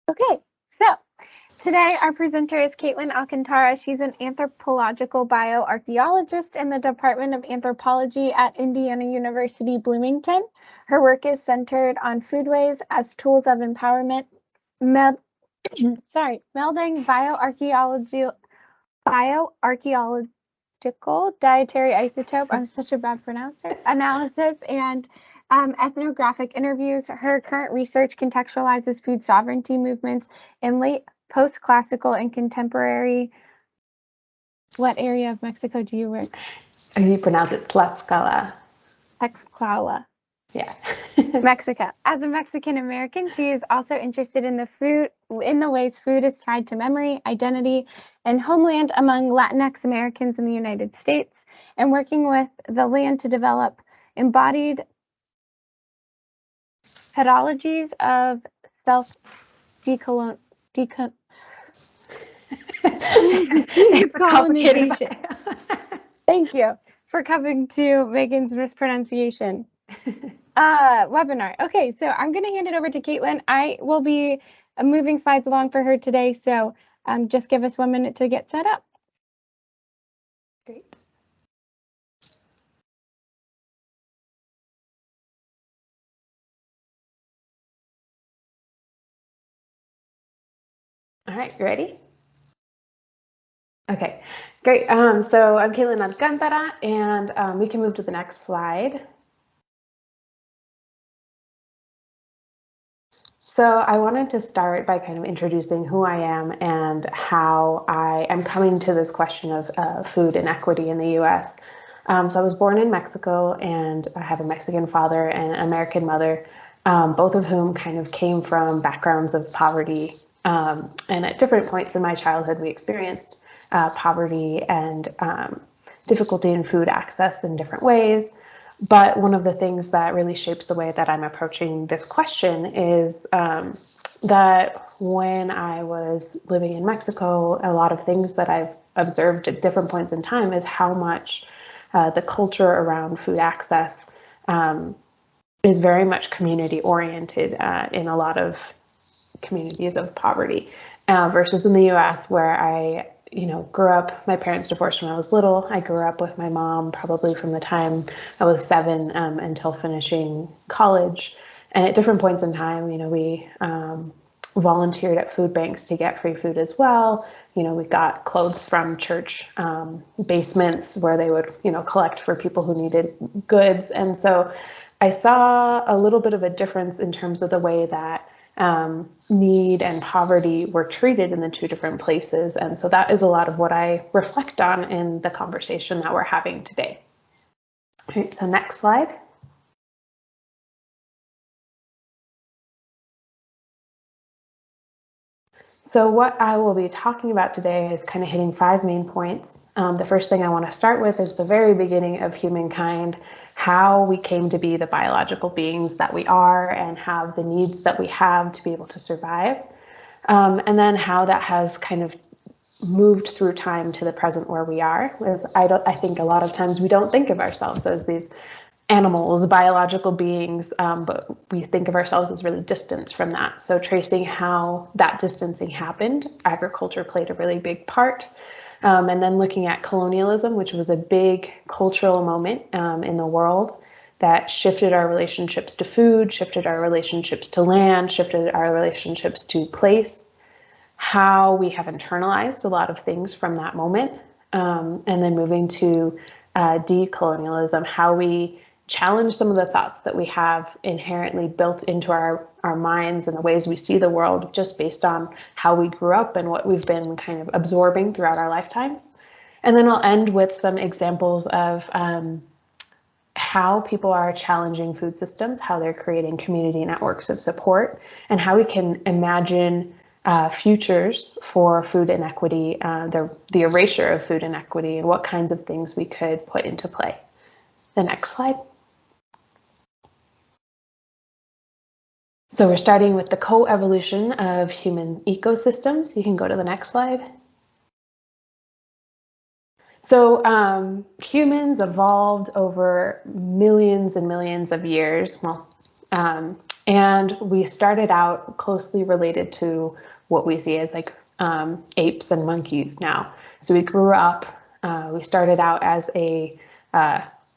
Okay, so today our presenter is Caitlin Alcantara. She's an anthropological bioarchaeologist in the Department of Anthropology at Indiana University, Bloomington. Her work is centered on foodways as tools of empowerment, melding bioarchaeological dietary isotope, I'm such a bad pronouncer, analysis, and ethnographic interviews. Her current research contextualizes food sovereignty movements in late post-classical and contemporary. What area of Mexico do you work? You pronounce it Tlaxcala. Tlaxcala. Yeah. Mexico. As a Mexican American, she is also interested in the ways food is tied to memory, identity, and homeland among Latinx Americans in the United States, and working with the land to develop embodied pedagogies of self-decolonization. It's colonization. Thank you for coming to Megan's mispronunciation webinar. Okay, so I'm going to hand it over to Caitlin. I will be moving slides along for her today, so just give us 1 minute to get set up. Great. All right, you ready? Okay, great. So I'm Caitlin Alcantara, and we can move to the next slide. So I wanted to start by kind of introducing who I am and how I am coming to this question of food inequity in the US. So I was born in Mexico, and I have a Mexican father and an American mother, both of whom kind of came from backgrounds of poverty. And at different points in my childhood, we experienced poverty and difficulty in food access in different ways. But one of the things that really shapes the way that I'm approaching this question is that when I was living in Mexico, a lot of things that I've observed at different points in time is how much the culture around food access is very much community oriented in a lot of communities of poverty versus in the US, where I grew up. My parents divorced when I was little. I grew up with my mom probably from the time I was 7 until finishing college. And at different points in time, we volunteered at food banks to get free food as well. We got clothes from church basements where they would, collect for people who needed goods. And so I saw a little bit of a difference in terms of the way that need and poverty were treated in the two different places. And so that is a lot of what I reflect on in the conversation that we're having today. All right, so next slide. So what I will be talking about today is kind of hitting 5 main points. The first thing I want to start with is the very beginning of humankind, how we came to be the biological beings that we are and have the needs that we have to be able to survive. And then how that has kind of moved through time to the present where we are. I think a lot of times we don't think of ourselves as these animals, biological beings, but we think of ourselves as really distant from that. So tracing how that distancing happened, agriculture played a really big part. And then looking at colonialism, which was a big cultural moment in the world that shifted our relationships to food, shifted our relationships to land, shifted our relationships to place, how we have internalized a lot of things from that moment, and then moving to decolonialism, how we challenge some of the thoughts that we have inherently built into our minds and the ways we see the world just based on how we grew up and what we've been kind of absorbing throughout our lifetimes. And then I'll end with some examples of how people are challenging food systems, how they're creating community networks of support, and how we can imagine futures for food inequity, the erasure of food inequity, and what kinds of things we could put into play. The next slide. So we're starting with the co-evolution of human ecosystems. You can go to the next slide. So humans evolved over millions and millions of years. Well, And we started out closely related to what we see as like apes and monkeys now. So we grew up, we started out as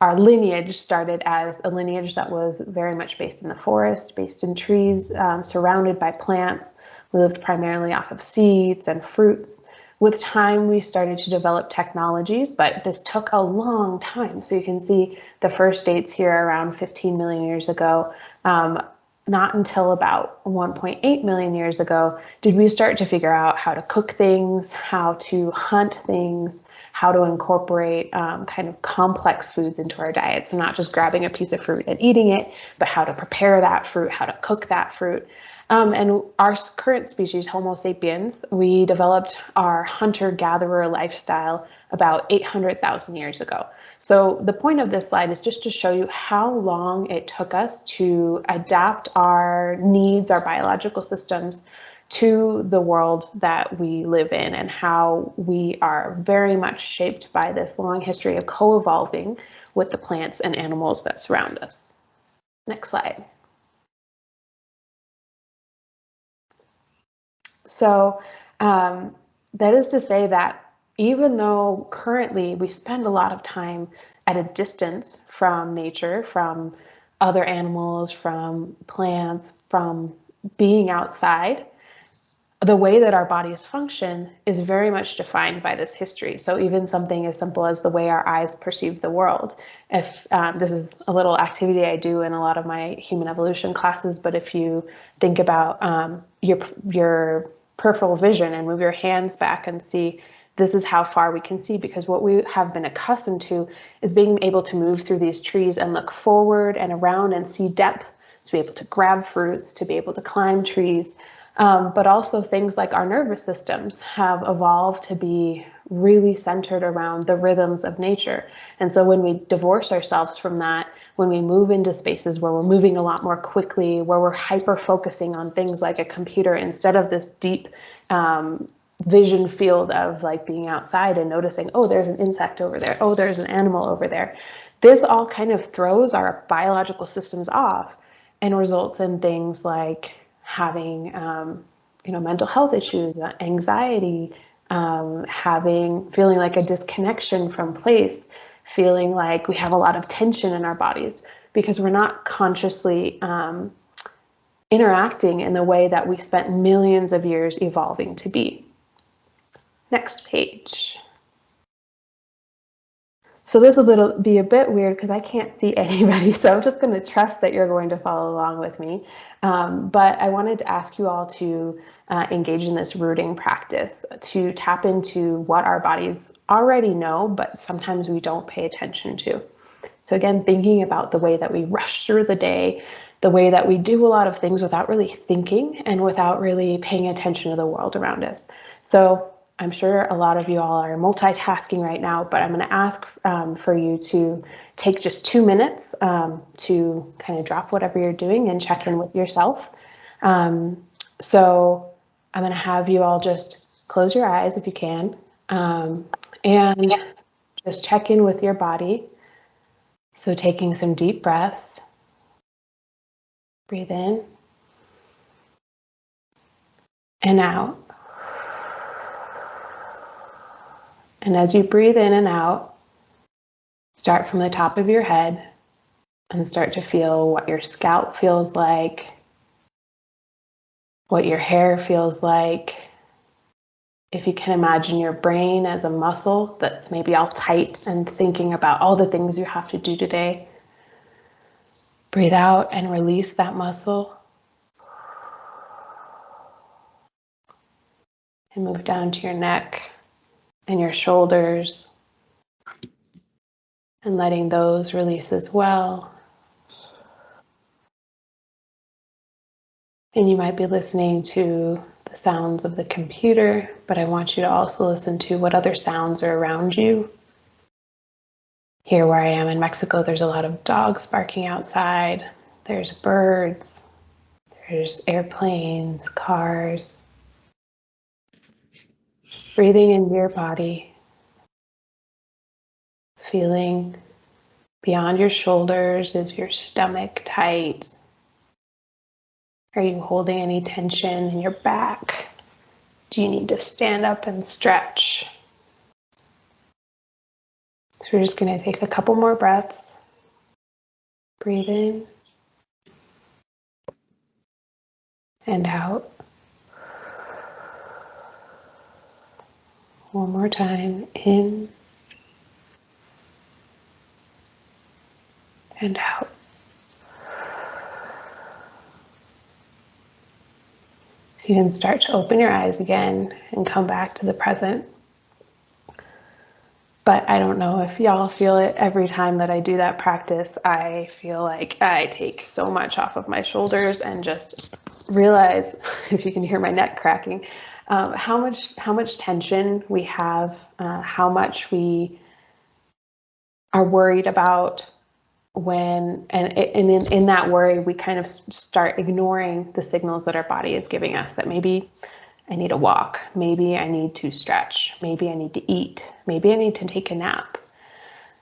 our lineage started as a lineage that was very much based in the forest, based in trees, surrounded by plants. We lived primarily off of seeds and fruits. With time, we started to develop technologies, but this took a long time. So you can see the first dates here around 15 million years ago. Not until about 1.8 million years ago did we start to figure out how to cook things, how to hunt things, how to incorporate kind of complex foods into our diet. So not just grabbing a piece of fruit and eating it, but how to prepare that fruit, how to cook that fruit. And our current species, Homo sapiens, we developed our hunter-gatherer lifestyle about 800,000 years ago. So the point of this slide is just to show you how long it took us to adapt our needs, our biological systems, to the world that we live in, and how we are very much shaped by this long history of co-evolving with the plants and animals that surround us. Next slide. So that is to say that even though currently we spend a lot of time at a distance from nature, from other animals, from plants, from being outside, the way that our bodies function is very much defined by this history. So even something as simple as the way our eyes perceive the world. If this is a little activity I do in a lot of my human evolution classes, but if you think about your peripheral vision and move your hands back and see, this is how far we can see, because what we have been accustomed to is being able to move through these trees and look forward and around and see depth, to be able to grab fruits, to be able to climb trees. But also things like our nervous systems have evolved to be really centered around the rhythms of nature. And so when we divorce ourselves from that, when we move into spaces where we're moving a lot more quickly, where we're hyper focusing on things like a computer instead of this deep vision field of like being outside and noticing, oh, there's an insect over there, oh, there's an animal over there. This all kind of throws our biological systems off and results in things like having mental health issues, anxiety, feeling like a disconnection from place, feeling like we have a lot of tension in our bodies because we're not consciously interacting in the way that we spent millions of years evolving to be. Next page. So this will be a bit weird because I can't see anybody, so I'm just going to trust that you're going to follow along with me. But I wanted to ask you all to engage in this rooting practice, to tap into what our bodies already know, but sometimes we don't pay attention to. So again, thinking about the way that we rush through the day, the way that we do a lot of things without really thinking and without really paying attention to the world around us. So I'm sure a lot of you all are multitasking right now, but I'm going to ask for you to take just 2 minutes to kind of drop whatever you're doing and check in with yourself. So I'm going to have you all just close your eyes if you can, and just check in with your body. So taking some deep breaths, breathe in and out. And as you breathe in and out, start from the top of your head and start to feel what your scalp feels like, what your hair feels like. If you can imagine your brain as a muscle that's maybe all tight and thinking about all the things you have to do today, breathe out and release that muscle. And move down to your neck and your shoulders, and letting those release as well. And you might be listening to the sounds of the computer, but I want you to also listen to what other sounds are around you. Here where I am in Mexico, there's a lot of dogs barking outside. There's birds, there's airplanes, cars. Just breathing into your body, feeling beyond your shoulders. Is your stomach tight? Are you holding any tension in your back? Do you need to stand up and stretch? So we're just going to take a couple more breaths. Breathe in and out. One more time, in and out. So you can start to open your eyes again and come back to the present. But I don't know if y'all feel it every time that I do that practice. I feel like I take so much off of my shoulders and just realize, if you can hear my neck cracking, how much tension we have, how much we are worried about when, and in that worry, we kind of start ignoring the signals that our body is giving us, that maybe I need a walk, maybe I need to stretch, maybe I need to eat, maybe I need to take a nap.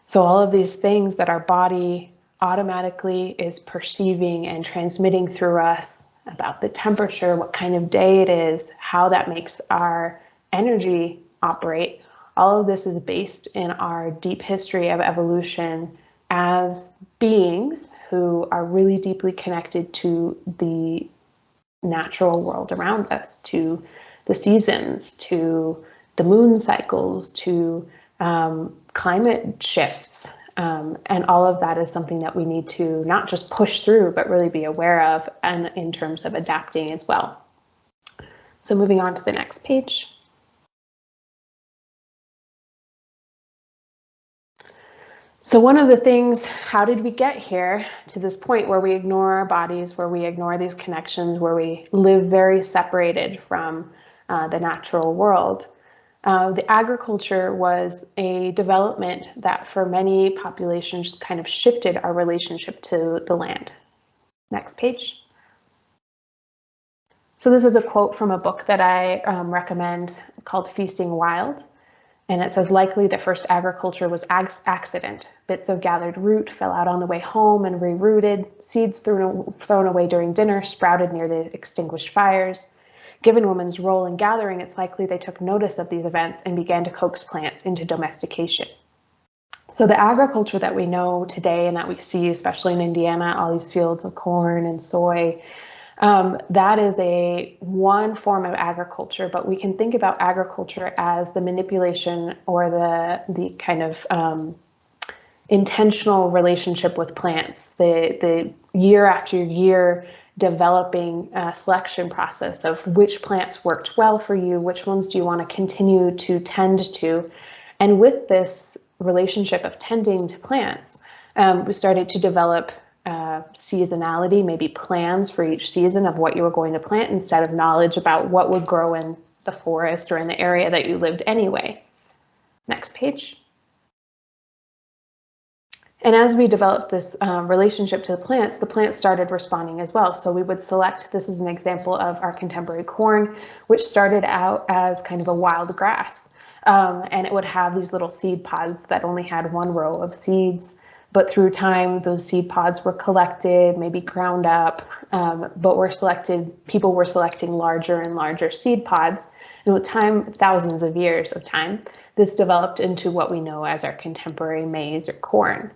So all of these things that our body automatically is perceiving and transmitting through us about the temperature, what kind of day it is, how that makes our energy operate, all of this is based in our deep history of evolution as beings who are really deeply connected to the natural world around us, to the seasons, to the moon cycles, to climate shifts. And all of that is something that we need to not just push through, but really be aware of, and in terms of adapting as well. So moving on to the next page. So one of the things, how did we get here to this point where we ignore our bodies, where we ignore these connections, where we live very separated from the natural world? The agriculture was a development that for many populations kind of shifted our relationship to the land. Next page. So this is a quote from a book that I recommend called Feasting Wild. And it says, likely the first agriculture was accident. Bits of gathered root fell out on the way home and rerouted. Seeds thrown away during dinner sprouted near the extinguished fires. Given women's role in gathering, it's likely they took notice of these events and began to coax plants into domestication. So the agriculture that we know today and that we see, especially in Indiana, all these fields of corn and soy, that is one form of agriculture, but we can think about agriculture as the manipulation or the kind of intentional relationship with plants, the year after year developing selection process of which plants worked well for you, which ones do you want to continue to tend to. And with this relationship of tending to plants, we started to develop seasonality, maybe plans for each season of what you were going to plant instead of knowledge about what would grow in the forest or in the area that you lived anyway. Next page. And as we developed this relationship to the plants started responding as well. So we would select, this is an example of our contemporary corn, which started out as kind of a wild grass. And it would have these little seed pods that only had one row of seeds. But through time, those seed pods were collected, maybe ground up, but people were selecting larger and larger seed pods. And with time, thousands of years of time, this developed into what we know as our contemporary maize or corn.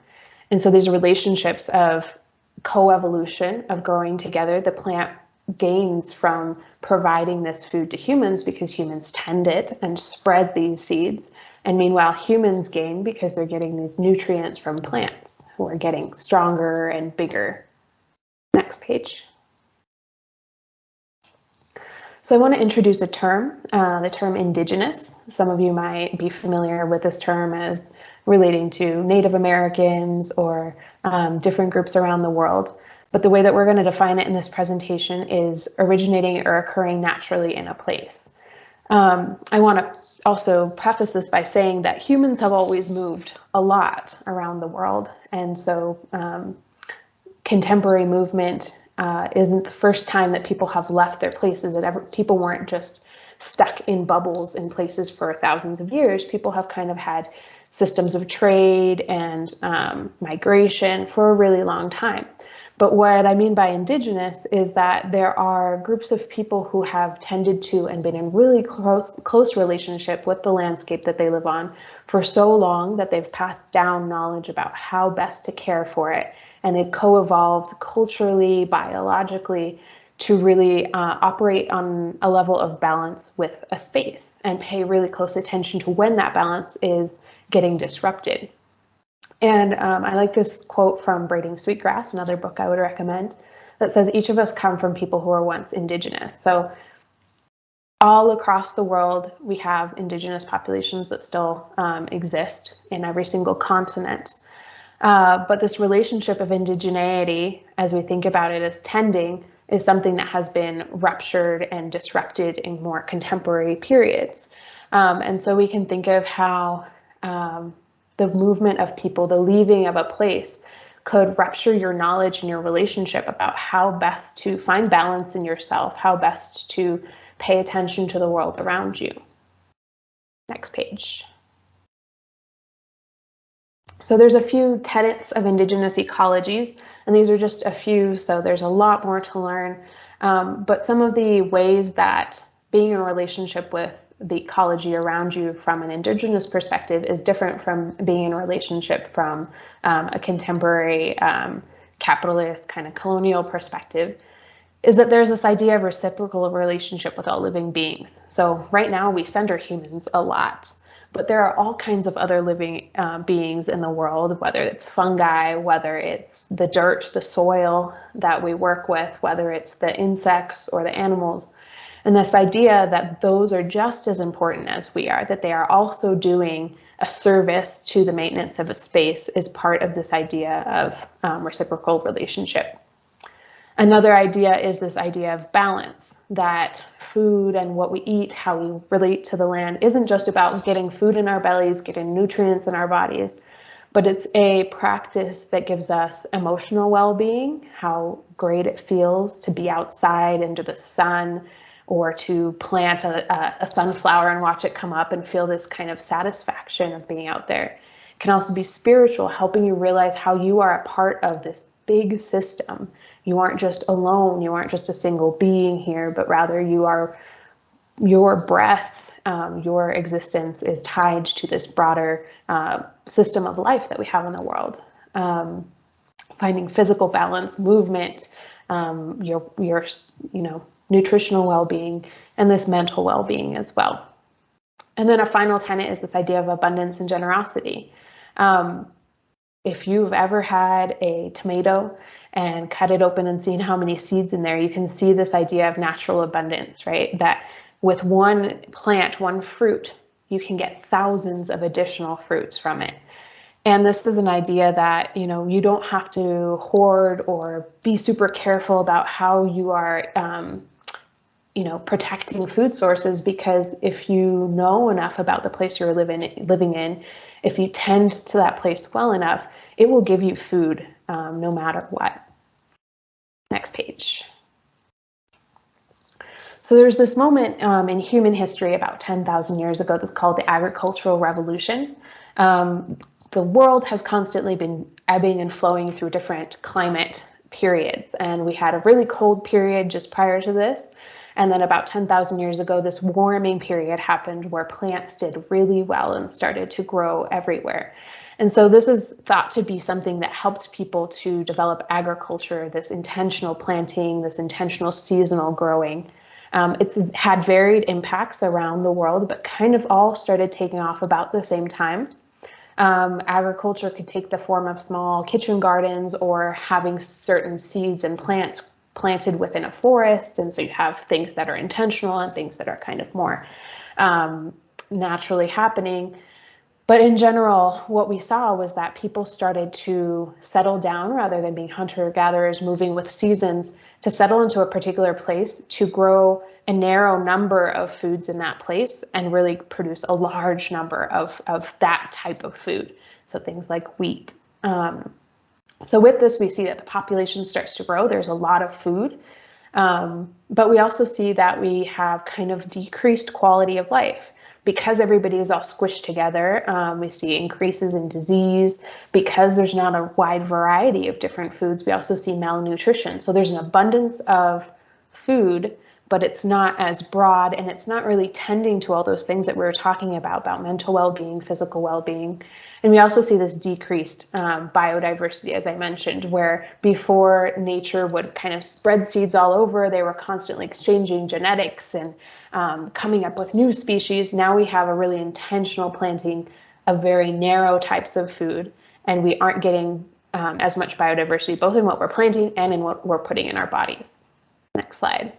And so these relationships of coevolution, of growing together, the plant gains from providing this food to humans because humans tend it and spread these seeds. And meanwhile, humans gain because they're getting these nutrients from plants who are getting stronger and bigger. Next page. So I want to introduce a term, the term indigenous. Some of you might be familiar with this term as relating to Native Americans or different groups around the world. But the way that we're going to define it in this presentation is originating or occurring naturally in a place. I want to also preface this by saying that humans have always moved a lot around the world. And so contemporary movement isn't the first time that people have left their places. People weren't just stuck in bubbles in places for thousands of years. People have kind of had systems of trade and migration for a really long time. But what I mean by indigenous is that there are groups of people who have tended to and been in really close relationship with the landscape that they live on for so long that they've passed down knowledge about how best to care for it. And they've co-evolved culturally, biologically, to really operate on a level of balance with a space and pay really close attention to when that balance is getting disrupted. And I like this quote from Braiding Sweetgrass, another book I would recommend, that says each of us come from people who were once indigenous. So all across the world, we have indigenous populations that still exist in every single continent. But this relationship of indigeneity, as we think about it as tending, is something that has been ruptured and disrupted in more contemporary periods. And so we can think of how the movement of people, the leaving of a place, could rupture your knowledge and your relationship about how best to find balance in yourself, how best to pay attention to the world around you. Next page. So there's a few tenets of indigenous ecologies, and these are just a few, so there's a lot more to learn. But some of the ways that being in a relationship with the ecology around you from an indigenous perspective is different from being in a relationship from a contemporary capitalist kind of colonial perspective, is that there's this idea of reciprocal relationship with all living beings. So right now we center humans a lot, but there are all kinds of other living beings in the world, whether it's fungi, whether it's the dirt, the soil that we work with, whether it's the insects or the animals. And this idea that those are just as important as we are, that they are also doing a service to the maintenance of a space, is part of this idea of reciprocal relationship. Another idea is this idea of balance, that food and what we eat, how we relate to the land, isn't just about getting food in our bellies, getting nutrients in our bodies, but it's a practice that gives us emotional well-being, how great it feels to be outside into the sun, or to plant a sunflower and watch it come up and feel this kind of satisfaction of being out there. It can also be spiritual, helping you realize how you are a part of this big system. You aren't just alone, you aren't just a single being here, but rather you are, your breath, your existence is tied to this broader system of life that we have in the world. Finding physical balance, movement, your nutritional well-being, and this mental well-being as well. And then a final tenet is this idea of abundance and generosity. If you've ever had a tomato and cut it open and seen how many seeds in there, you can see this idea of natural abundance, right? That with one plant, one fruit, you can get thousands of additional fruits from it. And this is an idea that, you don't have to hoard or be super careful about how you are, protecting food sources, because if you know enough about the place you're living in, if you tend to that place well enough, it will give you food no matter what. Next page. So there's this moment in human history about 10,000 years ago that's called the Agricultural Revolution. The world has constantly been ebbing and flowing through different climate periods, and we had a really cold period just prior to this. And then about 10,000 years ago, this warming period happened where plants did really well and started to grow everywhere. And so this is thought to be something that helped people to develop agriculture, this intentional planting, this intentional seasonal growing. It's had varied impacts around the world, but kind of all started taking off about the same time. Agriculture could take the form of small kitchen gardens or having certain seeds and plants planted within a forest. And so you have things that are intentional and things that are kind of more naturally happening. But in general, what we saw was that people started to settle down rather than being hunter-gatherers, moving with seasons, to settle into a particular place, to grow a narrow number of foods in that place and really produce a large number of that type of food. So things like wheat. So with this, we see that the population starts to grow. There's a lot of food, but we also see that we have kind of decreased quality of life. because everybody is all squished together, we see increases in disease. Because there's not a wide variety of different foods, we also see malnutrition. So there's an abundance of food, but it's not as broad, and it's not really tending to all those things that we were talking about mental well-being, physical well-being. And we also see this decreased biodiversity, as I mentioned, where before nature would kind of spread seeds all over, they were constantly exchanging genetics and coming up with new species. Now we have a really intentional planting of very narrow types of food, and we aren't getting as much biodiversity, both in what we're planting and in what we're putting in our bodies. Next slide.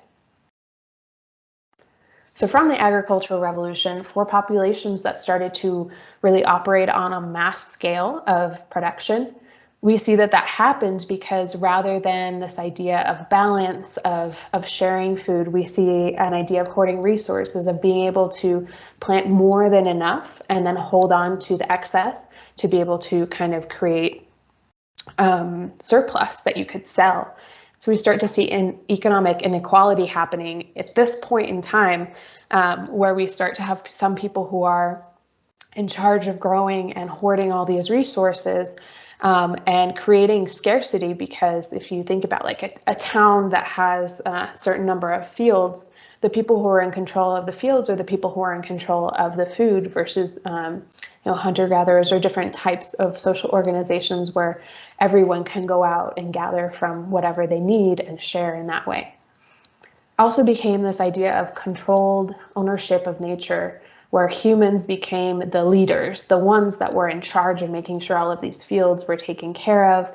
So from the agricultural revolution, for populations that started to really operate on a mass scale of production, we see that happened because rather than this idea of balance, of sharing food, we see an idea of hoarding resources, of being able to plant more than enough and then hold on to the excess to be able to kind of create surplus that you could sell. So we start to see an economic inequality happening at this point in time, where we start to have some people who are in charge of growing and hoarding all these resources and creating scarcity. Because if you think about like a town that has a certain number of fields, the people who are in control of the fields are the people who are in control of the food versus hunter-gatherers or different types of social organizations where everyone can go out and gather from whatever they need and share in that way. Also became this idea of controlled ownership of nature, where humans became the leaders, the ones that were in charge of making sure all of these fields were taken care of,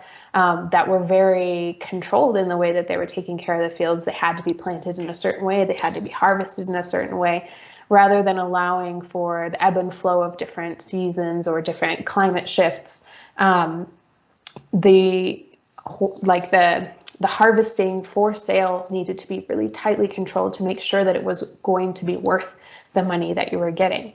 that were very controlled in the way that they were taking care of the fields. They had to be planted in a certain way, they had to be harvested in a certain way, rather than allowing for the ebb and flow of different seasons or different climate shifts. The harvesting for sale needed to be really tightly controlled to make sure that it was going to be worth the money that you were getting.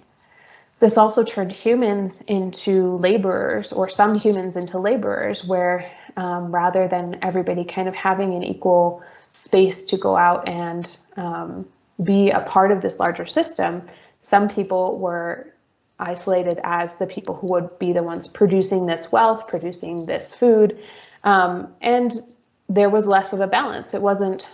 This also turned humans into laborers, or some humans into laborers, where rather than everybody kind of having an equal space to go out and be a part of this larger system, some people were isolated as the people who would be the ones producing this wealth, producing this food, and there was less of a balance. It wasn't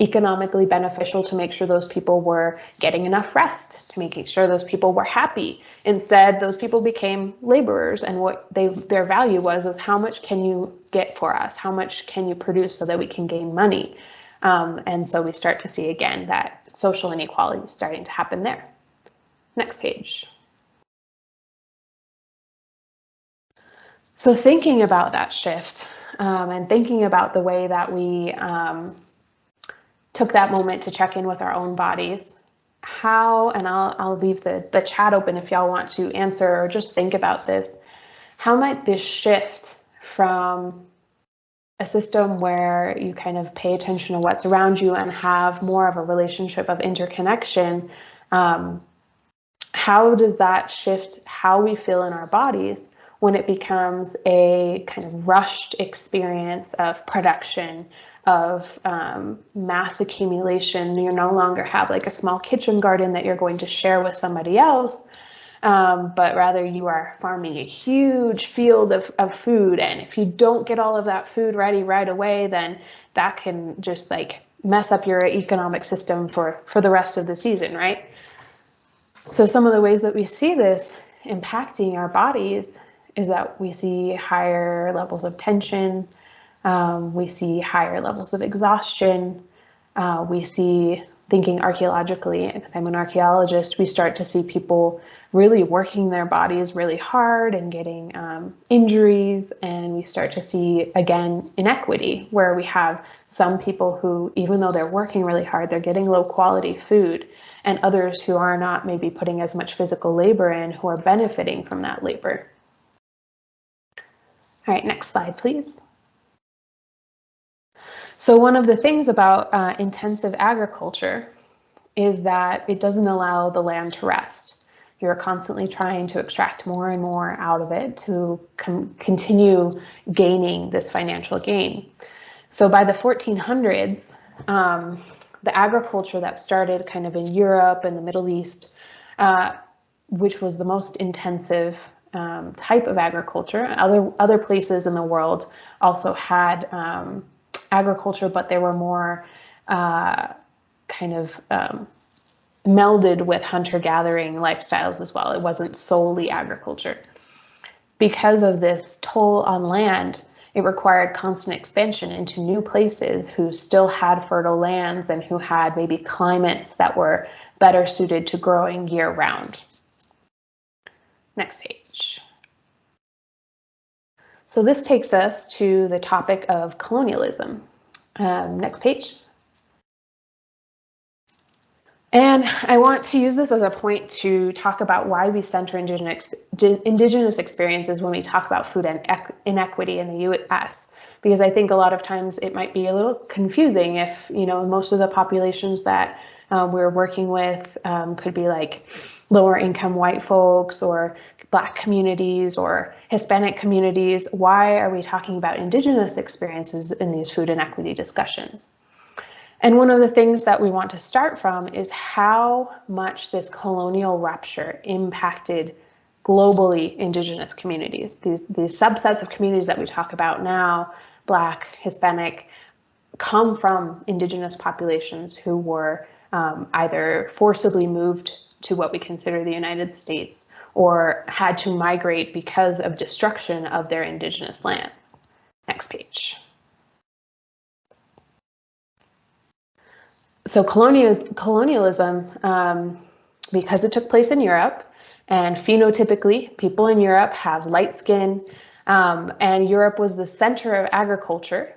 economically beneficial to make sure those people were getting enough rest, to making sure those people were happy. Instead, those people became laborers, and what their value was how much can you get for us? How much can you produce so that we can gain money? And so we start to see again that social inequality is starting to happen there. Next page. So thinking about that shift and thinking about the way that we took that moment to check in with our own bodies, how, and I'll leave the chat open if y'all want to answer or just think about this, how might this shift from a system where you kind of pay attention to what's around you and have more of a relationship of interconnection, how does that shift how we feel in our bodies when it becomes a kind of rushed experience of production, of mass accumulation? You no longer have like a small kitchen garden that you're going to share with somebody else, but rather you are farming a huge field of food. And if you don't get all of that food ready right away, then that can just like mess up your economic system for the rest of the season, right? So some of the ways that we see this impacting our bodies is that we see higher levels of tension, we see higher levels of exhaustion, we see, thinking archaeologically, because I'm an archaeologist, we start to see people really working their bodies really hard and getting injuries, and we start to see, again, inequity, where we have some people who, even though they're working really hard, they're getting low quality food, and others who are not maybe putting as much physical labor in, who are benefiting from that labor. All right, next slide, please. So one of the things about intensive agriculture is that it doesn't allow the land to rest. You're constantly trying to extract more and more out of it to continue gaining this financial gain. So by the 1400s, the agriculture that started kind of in Europe and the Middle East, which was the most intensive type of agriculture. Other places in the world also had agriculture, but they were more melded with hunter-gathering lifestyles as well. It wasn't solely agriculture. Because of this toll on land, it required constant expansion into new places who still had fertile lands and who had maybe climates that were better suited to growing year-round. Next page. So this takes us to the topic of colonialism. Next page. And I want to use this as a point to talk about why we center indigenous experiences when we talk about food inequity in the US, because I think a lot of times it might be a little confusing if, most of the populations that we're working with could be like lower income white folks or Black communities or Hispanic communities. Why are we talking about indigenous experiences in these food inequity discussions? And one of the things that we want to start from is how much this colonial rupture impacted globally indigenous communities. These subsets of communities that we talk about now, Black, Hispanic, come from indigenous populations who were either forcibly moved to what we consider the United States or had to migrate because of destruction of their indigenous lands. Next page. So colonialism, because it took place in Europe, and phenotypically, people in Europe have light skin, and Europe was the center of agriculture,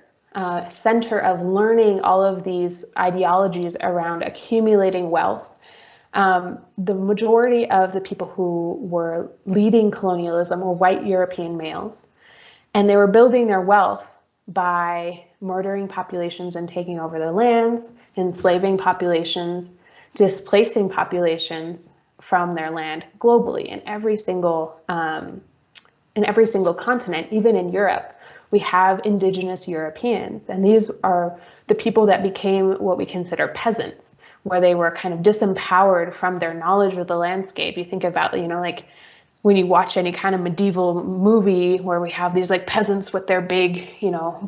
center of learning all of these ideologies around accumulating wealth. The majority of the people who were leading colonialism were white European males, and they were building their wealth by murdering populations and taking over their lands, enslaving populations, displacing populations from their land globally in every single continent. Even in Europe, we have indigenous Europeans, and these are the people that became what we consider peasants, where they were kind of disempowered from their knowledge of the landscape. You think about, like when you watch any kind of medieval movie where we have these like peasants with their big,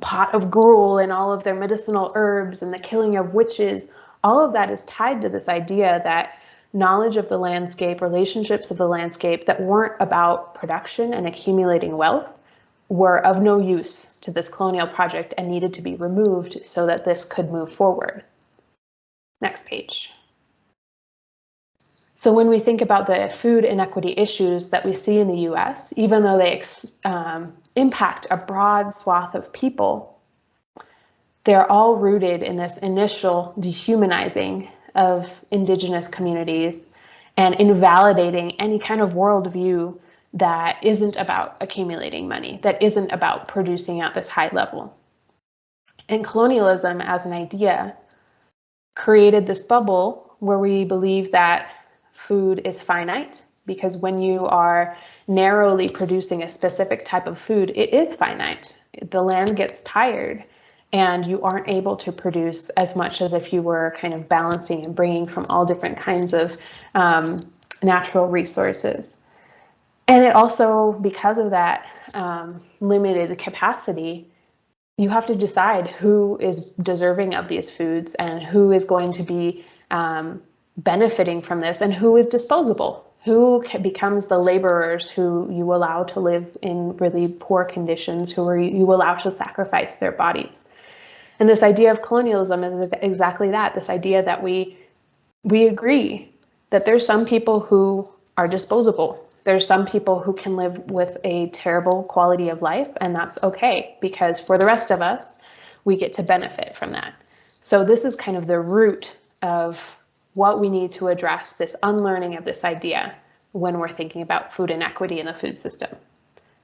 pot of gruel and all of their medicinal herbs and the killing of witches, all of that is tied to this idea that knowledge of the landscape, relationships of the landscape that weren't about production and accumulating wealth were of no use to this colonial project and needed to be removed so that this could move forward. Next page. So when we think about the food inequity issues that we see in the US, even though they impact a broad swath of people, they're all rooted in this initial dehumanizing of indigenous communities and invalidating any kind of worldview that isn't about accumulating money, that isn't about producing at this high level. And colonialism as an idea created this bubble where we believe that food is finite, because when you are narrowly producing a specific type of food, it is finite. The land gets tired and you aren't able to produce as much as if you were kind of balancing and bringing from all different kinds of natural resources. And it also, because of that limited capacity, you have to decide who is deserving of these foods and who is going to be benefiting from this and who is disposable, who becomes the laborers who you allow to live in really poor conditions, who you allow to sacrifice their bodies. And this idea of colonialism is exactly that, this idea that we agree that there's some people who are disposable. There's some people who can live with a terrible quality of life, and that's okay, because for the rest of us, we get to benefit from that. So this is kind of the root of what we need to address, this unlearning of this idea when we're thinking about food inequity in the food system.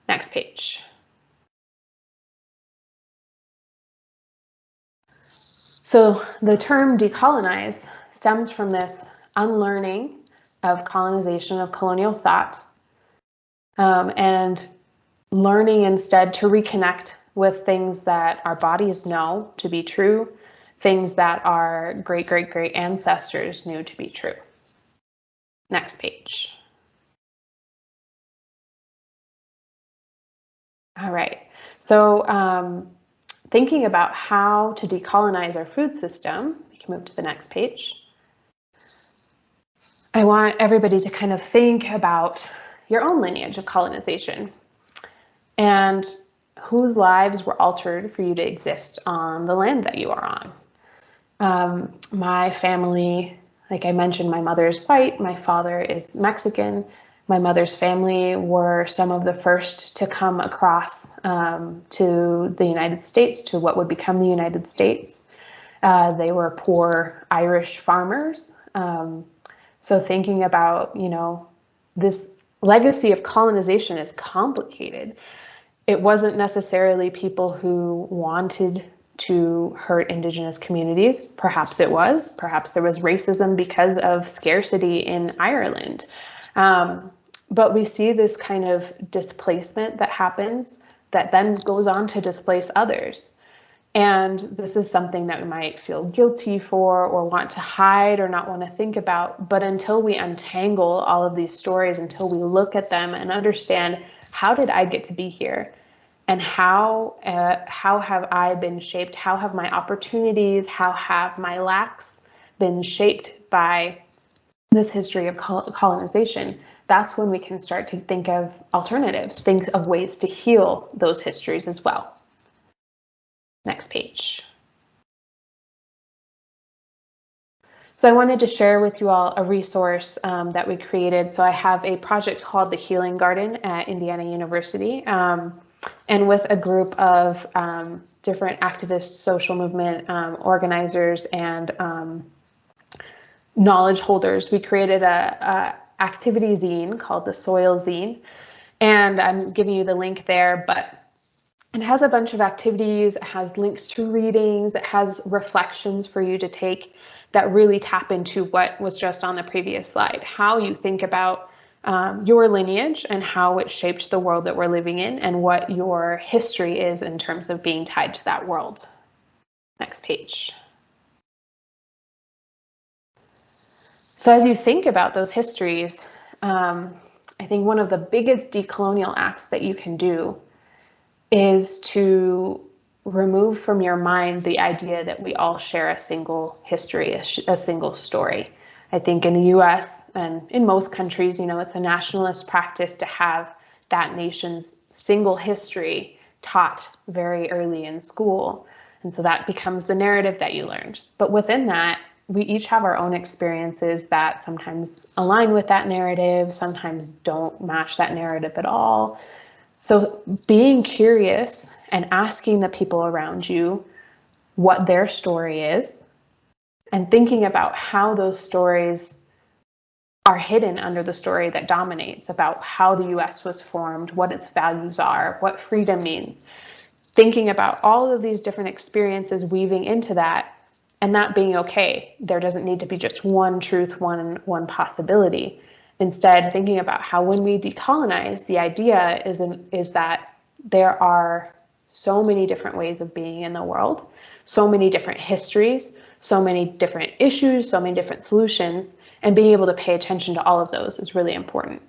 Next page. So the term decolonize stems from this unlearning of colonization, of colonial thought, and learning instead to reconnect with things that our bodies know to be true, things that our great, great, great ancestors knew to be true. Next page. All right, so thinking about how to decolonize our food system, we can move to the next page. I want everybody to kind of think about your own lineage of colonization and whose lives were altered for you to exist on the land that you are on. My family, like I mentioned, my mother is white, my father is Mexican. My mother's family were some of the first to come across to the United States, to what would become the United States. They were poor Irish farmers. So thinking about, this legacy of colonization is complicated. It wasn't necessarily people who wanted to hurt Indigenous communities. Perhaps it was. Perhaps there was racism because of scarcity in Ireland. But we see this kind of displacement that happens that then goes on to displace others. And this is something that we might feel guilty for or want to hide or not want to think about. But until we untangle all of these stories, until we look at them and understand, how did I get to be here? And how have I been shaped? How have my opportunities, how have my lacks been shaped by this history of colonization? That's when we can start to think of alternatives, think of ways to heal those histories as well. Next page. So I wanted to share with you all a resource that we created. So I have a project called the Healing Garden at Indiana University. And with a group of different activists, social movement organizers, and knowledge holders, we created a activity zine called the Soil Zine. And I'm giving you the link there, but it has a bunch of activities, it has links to readings, it has reflections for you to take that really tap into what was just on the previous slide, how you think about your lineage and how it shaped the world that we're living in and what your history is in terms of being tied to that world. Next page. So as you think about those histories, I think one of the biggest decolonial acts that you can do is to remove from your mind the idea that we all share a single history, a single story. I think in the US and in most countries, it's a nationalist practice to have that nation's single history taught very early in school. And so that becomes the narrative that you learned. But within that, we each have our own experiences that sometimes align with that narrative, sometimes don't match that narrative at all. So being curious and asking the people around you what their story is and thinking about how those stories are hidden under the story that dominates about how the US was formed, what its values are, what freedom means. Thinking about all of these different experiences weaving into that and that being okay. There doesn't need to be just one truth, one possibility. Instead, thinking about how when we decolonize, the idea is that there are so many different ways of being in the world, so many different histories, so many different issues, so many different solutions, and being able to pay attention to all of those is really important.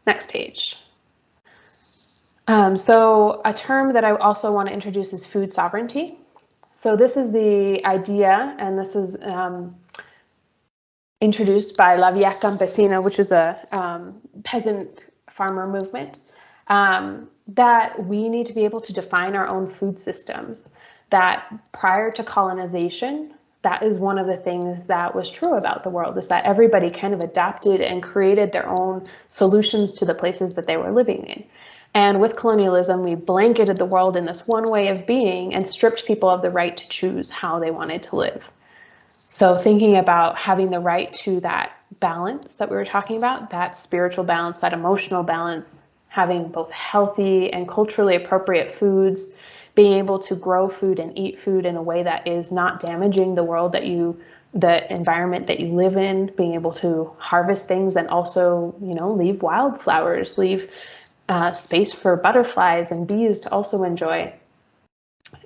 Next page. So a term that I also want to introduce is food sovereignty. So this is the idea, and this is introduced by La Via Campesina, which is a peasant farmer movement, that we need to be able to define our own food systems, that prior to colonization, that is one of the things that was true about the world, is that everybody kind of adapted and created their own solutions to the places that they were living in. And with colonialism, we blanketed the world in this one way of being and stripped people of the right to choose how they wanted to live. So thinking about having the right to that balance that we were talking about, that spiritual balance, that emotional balance, having both healthy and culturally appropriate foods, being able to grow food and eat food in a way that is not damaging the world that the environment that you live in, being able to harvest things and also, leave wildflowers, leave space for butterflies and bees to also enjoy.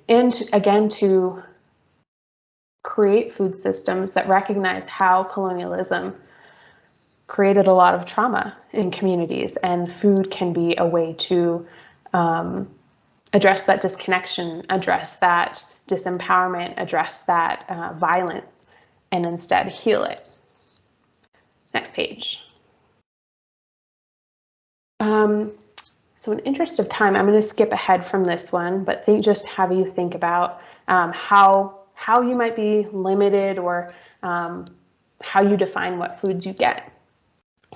And again, to create food systems that recognize how colonialism created a lot of trauma in communities, and food can be a way to address that disconnection, address that disempowerment, address that violence, and instead heal it. Next page. So in interest of time, I'm going to skip ahead from this one, but have you think about how you might be limited, or how you define what foods you get.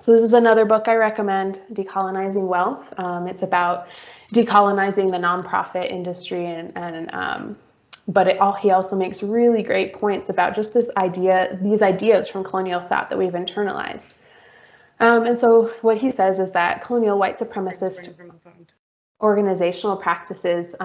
So this is another book I recommend, Decolonizing Wealth. It's about decolonizing the nonprofit industry, but he also makes really great points about just these ideas from colonial thought that we've internalized. And so what he says is that colonial white supremacist organizational practices,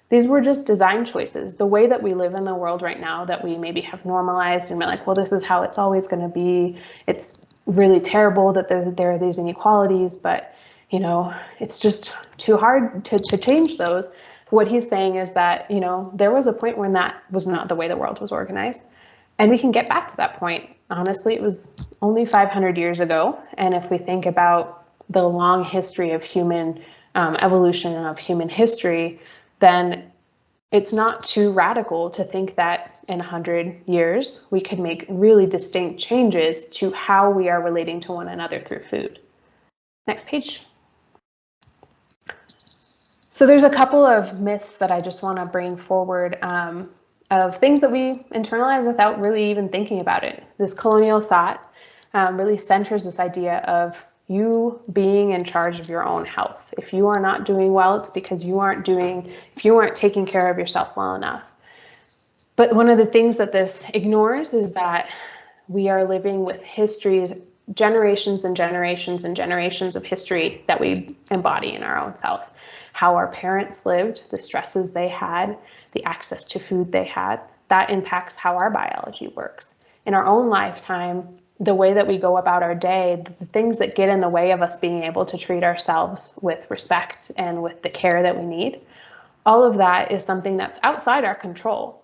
these were just design choices. The way that we live in the world right now, that we maybe have normalized and been like, well, this is how it's always going to be. It's really terrible that there are these inequalities, but it's just too hard to change those. What he's saying is that, there was a point when that was not the way the world was organized, and we can get back to that point. Honestly, it was only 500 years ago. And if we think about the long history of human evolution and of human history, then it's not too radical to think that in 100 years, we could make really distinct changes to how we are relating to one another through food. Next page. So there's a couple of myths that I just want to bring forward of things that we internalize without really even thinking about it. This colonial thought really centers this idea of you being in charge of your own health. If you are not doing well, it's because you aren't taking care of yourself well enough. But one of the things that this ignores is that we are living with histories, generations and generations and generations of history that we embody in our own self. How our parents lived, the stresses they had, the access to food they had, that impacts how our biology works. In our own lifetime, the way that we go about our day, the things that get in the way of us being able to treat ourselves with respect and with the care that we need, all of that is something that's outside our control.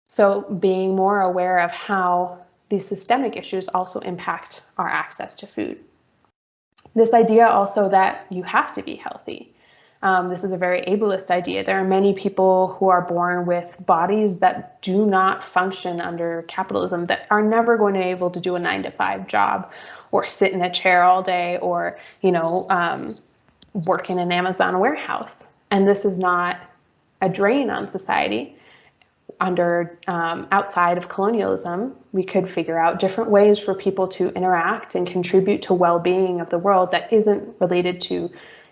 So being more aware of how these systemic issues also impact our access to food. This idea also that you have to be healthy. This is a very ableist idea. There are many people who are born with bodies that do not function under capitalism, that are never going to be able to do a 9-to-5 job, or sit in a chair all day, or work in an Amazon warehouse. And this is not a drain on society. Outside of colonialism, we could figure out different ways for people to interact and contribute to well-being of the world that isn't related to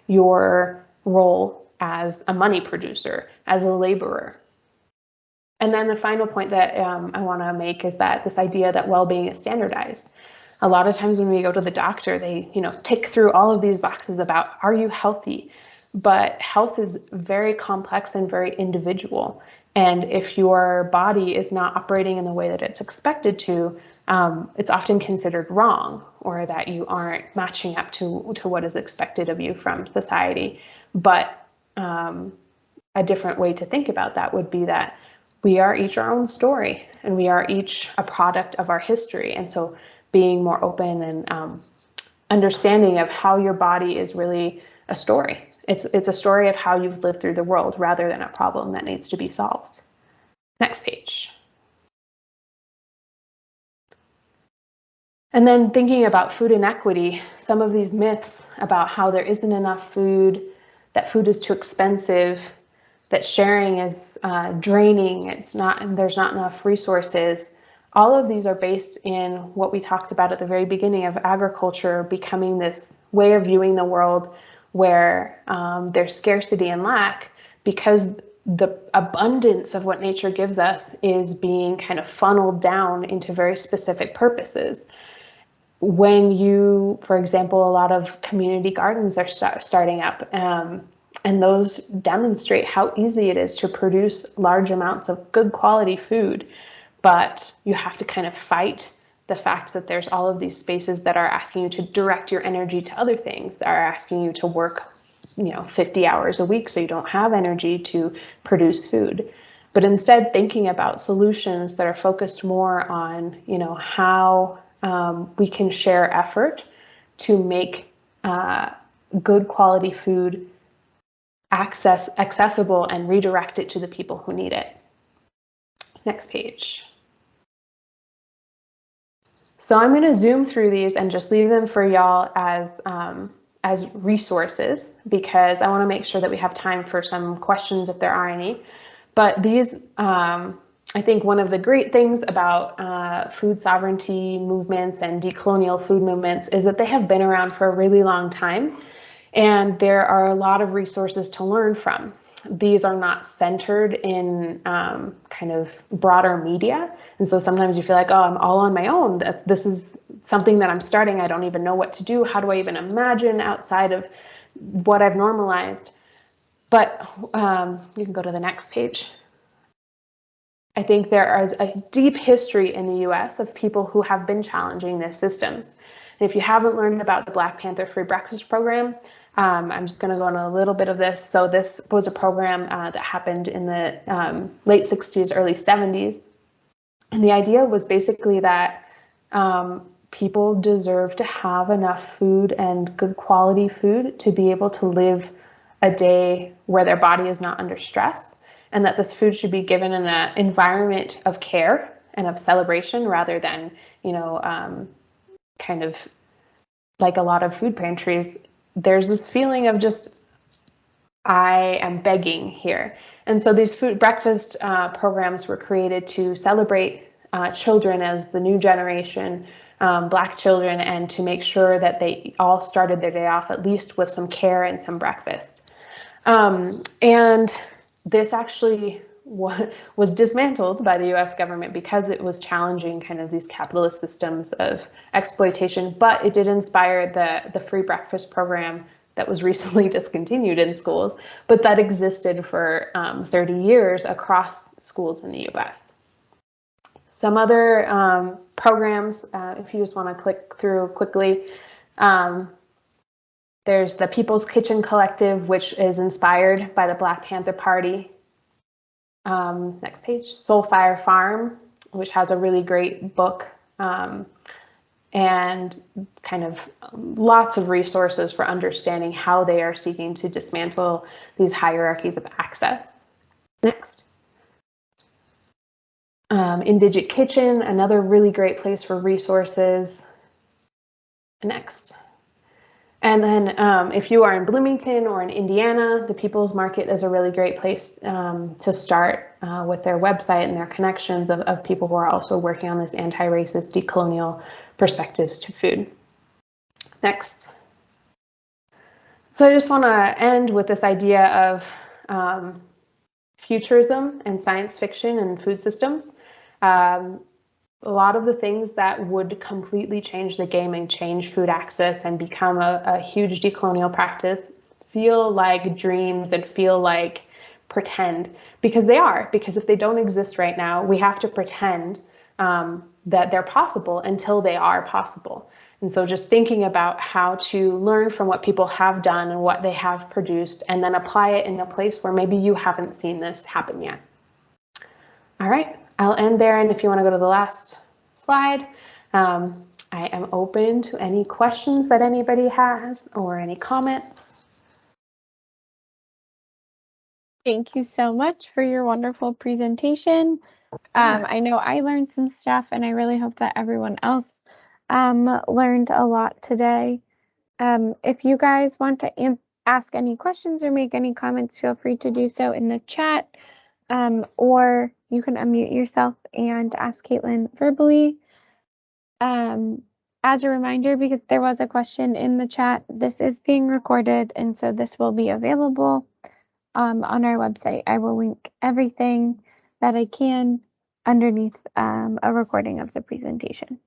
your role as a money producer, as a laborer. And then the final point that I want to make is that this idea that well-being is standardized. A lot of times when we go to the doctor, they tick through all of these boxes about, are you healthy? But health is very complex and very individual. And if your body is not operating in the way that it's expected to, it's often considered wrong, or that you aren't matching up to what is expected of you from society. But a different way to think about that would be that we are each our own story, and we are each a product of our history. And so being more open and understanding of how your body is really a story. It's a story of how you've lived through the world, rather than a problem that needs to be solved. Next page. And then thinking about food inequity, some of these myths about how there isn't enough food, that food is too expensive, that sharing is draining, there's not enough resources. All of these are based in what we talked about at the very beginning of agriculture becoming this way of viewing the world where there's scarcity and lack, because the abundance of what nature gives us is being kind of funneled down into very specific purposes. When for example, a lot of community gardens are starting up, and those demonstrate how easy it is to produce large amounts of good quality food, but you have to kind of fight the fact that there's all of these spaces that are asking you to direct your energy to other things, that are asking you to work 50 hours a week so you don't have energy to produce food. but instead thinking about solutions that are focused more on, how we can share effort to make good quality food accessible and redirect it to the people who need it. Next page. So I'm going to zoom through these and just leave them for y'all as resources, because I want to make sure that we have time for some questions if there are any. But these, I think one of the great things about food sovereignty movements and decolonial food movements is that they have been around for a really long time, and there are a lot of resources to learn from. These are not centered in kind of broader media. And so sometimes you feel like, oh, I'm all on my own. This is something that I'm starting. I don't even know what to do. How do I even imagine outside of what I've normalized? But you can go to the next page. I think there is a deep history in the US of people who have been challenging these systems. And if you haven't learned about the Black Panther Free Breakfast Program, I'm just going to go on a little bit of this. So this was a program that happened in the late 60s, early 70s. And the idea was basically that people deserve to have enough food and good quality food to be able to live a day where their body is not under stress, and that this food should be given in an environment of care and of celebration rather than, kind of like a lot of food pantries. There's this feeling of just, I am begging here. And so these food breakfast programs were created to celebrate children as the new generation, Black children, and to make sure that they all started their day off at least with some care and some breakfast. And this actually was dismantled by the US government because it was challenging kind of these capitalist systems of exploitation, but it did inspire the free breakfast program that was recently discontinued in schools, but that existed for 30 years across schools in the US. Some other programs, if you just want to click through quickly, there's the People's Kitchen Collective, which is inspired by the Black Panther Party. Next page, Soulfire Farm, which has a really great book and kind of lots of resources for understanding how they are seeking to dismantle these hierarchies of access. Next. Indigent Kitchen, another really great place for resources. Next. And then if you are in Bloomington or in Indiana, the People's Market is a really great place to start with their website and their connections of people who are also working on this anti-racist, decolonial perspectives to food. Next. So I just want to end with this idea of futurism and science fiction and food systems. A lot of the things that would completely change the game and change food access and become a huge decolonial practice feel like dreams and feel like pretend, because they are. Because if they don't exist right now, we have to pretend that they're possible until they are possible. And so just thinking about how to learn from what people have done and what they have produced, and then apply it in a place where maybe you haven't seen this happen yet. All right. I'll end there, and if you want to go to the last slide, I am open to any questions that anybody has or any comments. Thank you so much for your wonderful presentation. I know I learned some stuff, and I really hope that everyone else learned a lot today. If you guys want to ask any questions or make any comments, feel free to do so in the chat. Or you can unmute yourself and ask Caitlin verbally. As a reminder, because there was a question in the chat, this is being recorded, and so this will be available on our website. I will link everything that I can underneath a recording of the presentation.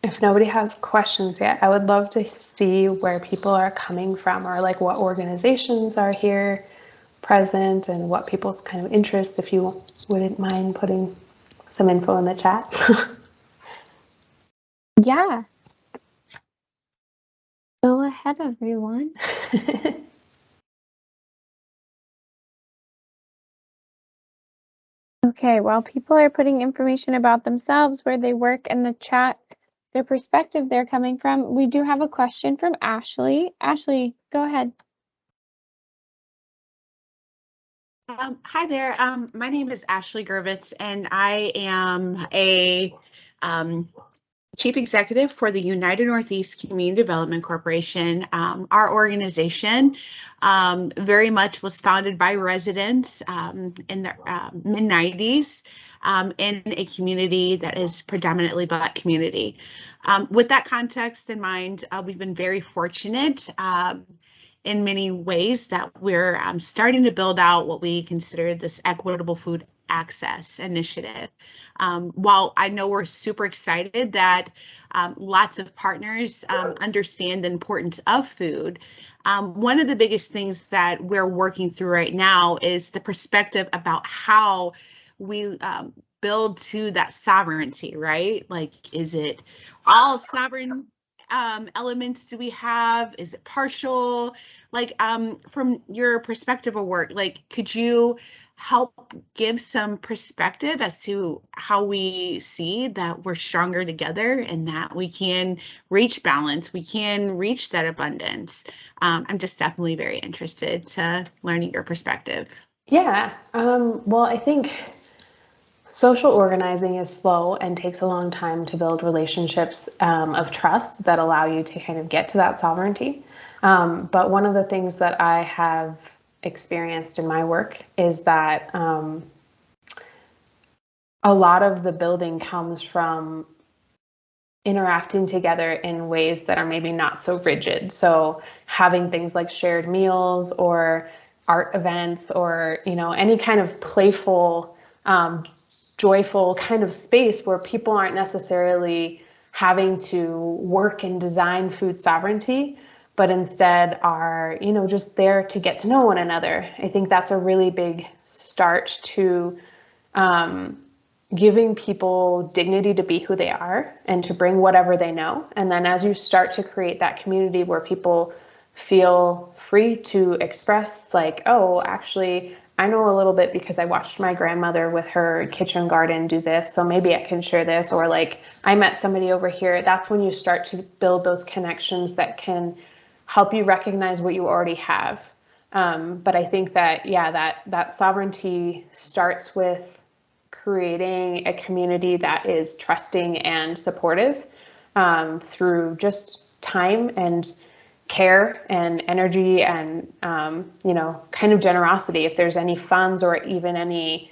If nobody has questions yet, I would love to see where people are coming from, or like what organizations are here present and what people's kind of interest, if you wouldn't mind putting some info in the chat. Yeah. Go ahead, everyone. Okay, while people are putting information about themselves, where they work in the chat, their perspective they're coming from, we do have a question from Ashley. Ashley, go ahead. Hi there. My name is Ashley Gervitz, and I am a Chief Executive for the United Northeast Community Development Corporation. Our organization very much was founded by residents in the mid-90s in a community that is predominantly Black community. With that context in mind, we've been very fortunate in many ways that we're starting to build out what we consider this equitable food access initiative. While I know we're super excited that lots of partners understand the importance of food, one of the biggest things that we're working through right now is the perspective about how we build to that sovereignty, right? Like, is it all sovereign elements do we have? Is it partial? Like, from your perspective of work, like, could you help give some perspective as to how we see that we're stronger together and that we can reach balance, we can reach that abundance? I'm just definitely very interested to learning your perspective. Yeah, well, I think social organizing is slow and takes a long time to build relationships of trust that allow you to kind of get to that sovereignty. But one of the things that I have experienced in my work is that a lot of the building comes from interacting together in ways that are maybe not so rigid. So having things like shared meals or art events or, you know, any kind of playful, joyful kind of space where people aren't necessarily having to work and design food sovereignty, but instead are, you know, just there to get to know one another. I think that's a really big start to giving people dignity to be who they are and to bring whatever they know. And then as you start to create that community where people feel free to express, like, oh, actually, I know a little bit because I watched my grandmother with her kitchen garden do this, so maybe I can share this, or like, I met somebody over here. That's when you start to build those connections that can help you recognize what you already have. But I think that, yeah, that sovereignty starts with creating a community that is trusting and supportive through just time and care and energy and, you know, kind of generosity. If there's any funds or even any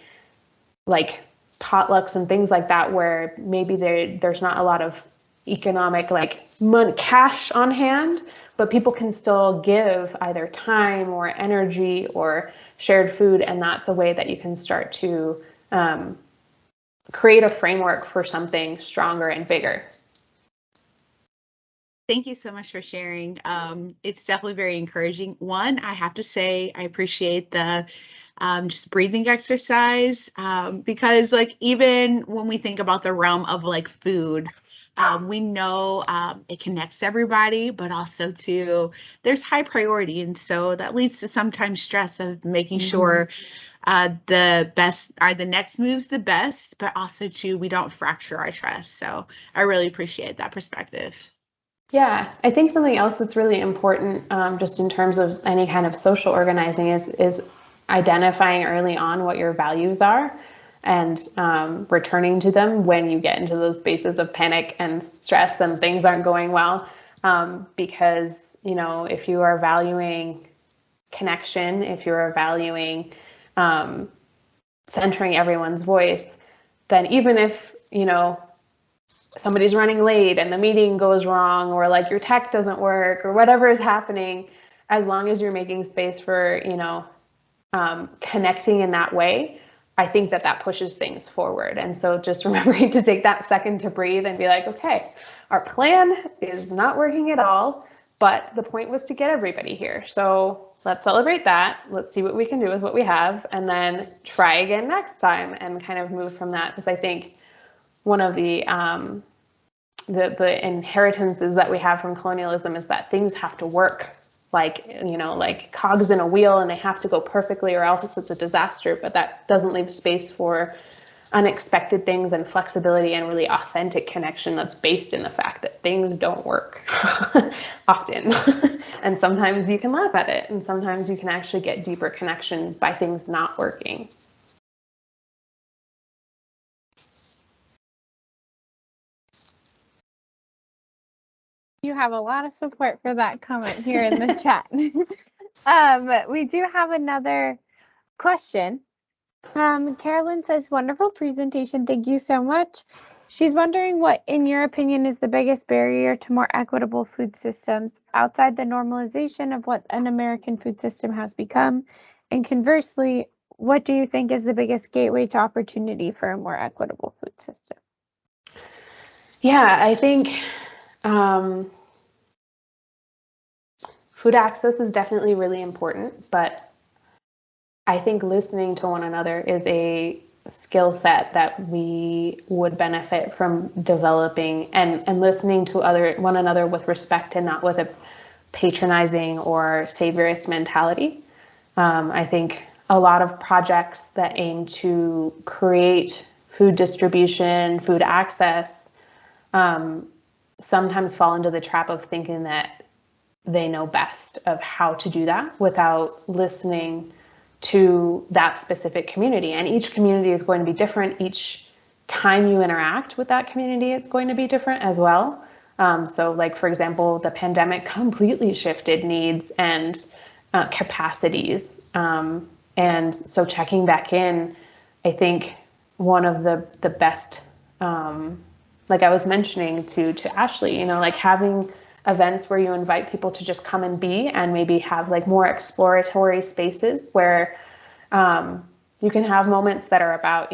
like potlucks and things like that, where maybe there's not a lot of economic, like cash on hand, but people can still give either time or energy or shared food. And that's a way that you can start to create a framework for something stronger and bigger. Thank you so much for sharing. It's definitely very encouraging. One, I have to say, I appreciate the just breathing exercise because, like, even when we think about the realm of like food, we know it connects everybody, but also to there's high priority, and so that leads to sometimes stress of making sure the best are the next moves the best, but also too we don't fracture our trust. So I really appreciate that perspective. Yeah, I think something else that's really important, just in terms of any kind of social organizing, is identifying early on what your values are and returning to them when you get into those spaces of panic and stress and things aren't going well. Because, you know, if you are valuing connection, if you are valuing centering everyone's voice, then even if, you know, somebody's running late and the meeting goes wrong, or like your tech doesn't work, or whatever is happening, as long as you're making space for, you know, connecting in that way, I think that pushes things forward. And so just remembering to take that second to breathe and be like, okay, our plan is not working at all, but the point was to get everybody here. So let's celebrate that. Let's see what we can do with what we have, and then try again next time and kind of move from that. Because I think one of the inheritances that we have from colonialism is that things have to work like, like cogs in a wheel, and they have to go perfectly or else it's a disaster. But that doesn't leave space for unexpected things and flexibility and really authentic connection that's based in the fact that things don't work often. And sometimes you can laugh at it, and sometimes you can actually get deeper connection by things not working. You have a lot of support for that comment here in the chat. We do have another question. Carolyn says, wonderful presentation. Thank you so much. She's wondering what, in your opinion, is the biggest barrier to more equitable food systems outside the normalization of what an American food system has become? And conversely, what do you think is the biggest gateway to opportunity for a more equitable food system? Yeah, I think food access is definitely really important, but I think listening to one another is a skill set that we would benefit from developing, and listening to one another with respect and not with a patronizing or saviorist mentality. I think a lot of projects that aim to create food distribution, food access, sometimes fall into the trap of thinking that they know best of how to do that without listening to that specific community. And each community is going to be different. Each time you interact with that community, it's going to be different as well. So like, for example, the pandemic completely shifted needs and capacities. And so checking back in, I think one of the best, like I was mentioning to Ashley, like having events where you invite people to just come and be, and maybe have like more exploratory spaces where you can have moments that are about,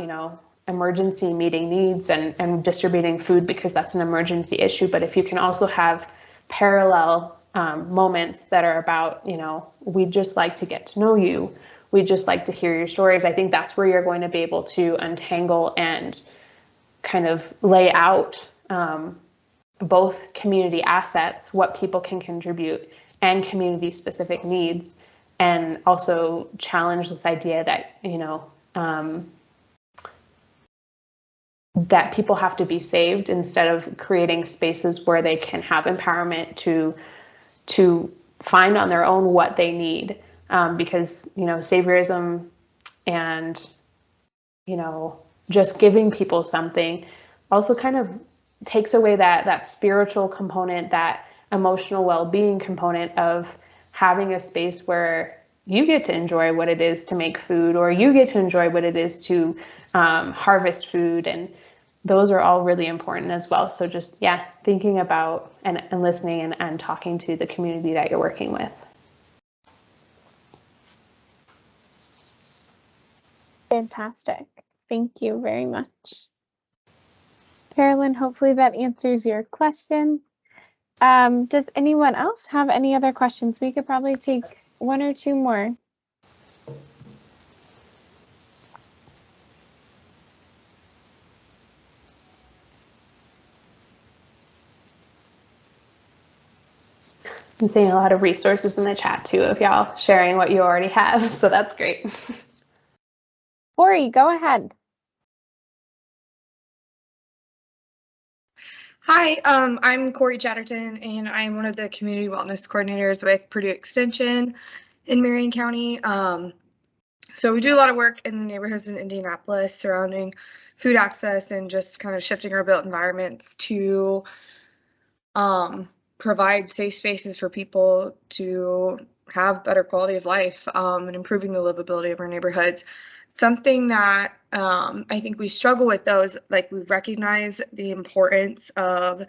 emergency meeting needs and distributing food because that's an emergency issue. But if you can also have parallel moments that are about, we'd just like to get to know you, we'd just like to hear your stories, I think that's where you're going to be able to untangle and kind of lay out both community assets, what people can contribute, and community specific needs, and also challenge this idea that, that people have to be saved instead of creating spaces where they can have empowerment to find on their own what they need. Because, saviorism and, just giving people something also kind of takes away that spiritual component, that emotional well-being component of having a space where you get to enjoy what it is to make food, or you get to enjoy what it is to harvest food. And those are all really important as well. So just, thinking about and listening and talking to the community that you're working with. Fantastic. Thank you very much. Carolyn, hopefully that answers your question. Does anyone else have any other questions? We could probably take one or two more. I'm seeing a lot of resources in the chat too of y'all sharing what you already have, so that's great. Corey, go ahead. Hi, I'm Corey Chatterton, and I'm one of the community wellness coordinators with Purdue Extension in Marion County. So we do a lot of work in the neighborhoods in Indianapolis surrounding food access and just kind of shifting our built environments to provide safe spaces for people to have better quality of life and improving the livability of our neighborhoods. Something that I think we struggle with, though, is like we recognize the importance of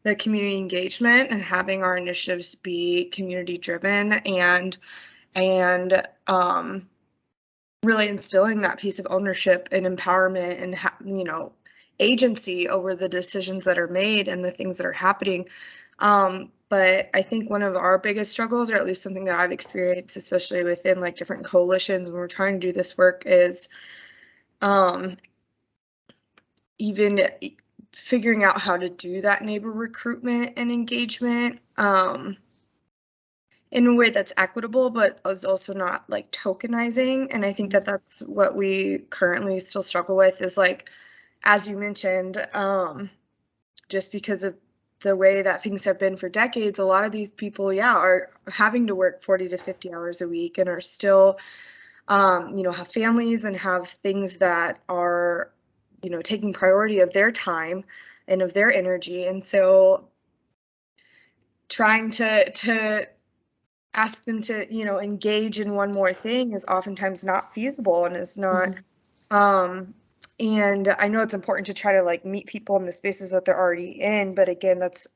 the community engagement and having our initiatives be community driven and really instilling that piece of ownership and empowerment and agency over the decisions that are made and the things that are happening. But I think one of our biggest struggles, or at least something that I've experienced, especially within like different coalitions when we're trying to do this work, is even figuring out how to do that neighbor recruitment and engagement. in a way that's equitable, but is also not like tokenizing. And I think that that's what we currently still struggle with is like, as you mentioned, just because of the way that things have been for decades, a lot of these people, are having to work 40 to 50 hours a week and are still, have families and have things that are, taking priority of their time and of their energy. And so trying to ask them to, engage in one more thing is oftentimes not feasible and is not, and I know it's important to try to like meet people in the spaces that they're already in, but again, that's,